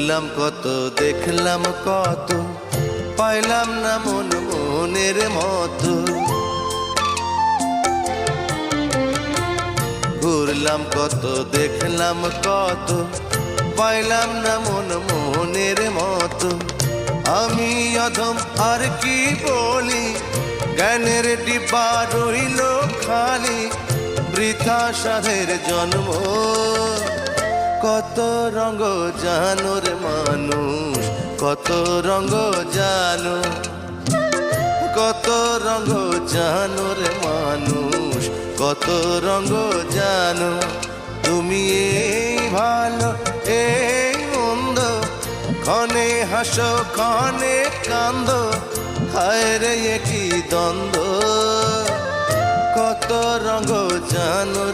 ঘুরলাম কত, দেখলাম কত, পাইলাম না মন মনের মতো। ঘুরলাম কত, দেখলাম কত, পাইলাম না মন মনের মতো। আমি অধম আর কি বলি, জ্ঞানের ডিব্বা রইল খালি, বৃথা সাধের জন্ম। কত রঙ জানো রে মানুষ, কত রঙ জানো, কত রঙ জানো রে মানুষ, কত রঙ জানো। তুমি এই ভালো এই মন্দ, ক্ষণে হাসো ক্ষণে কান্দো, হায় রে কি দ্বন্দ্ব। কত রঙ জানো।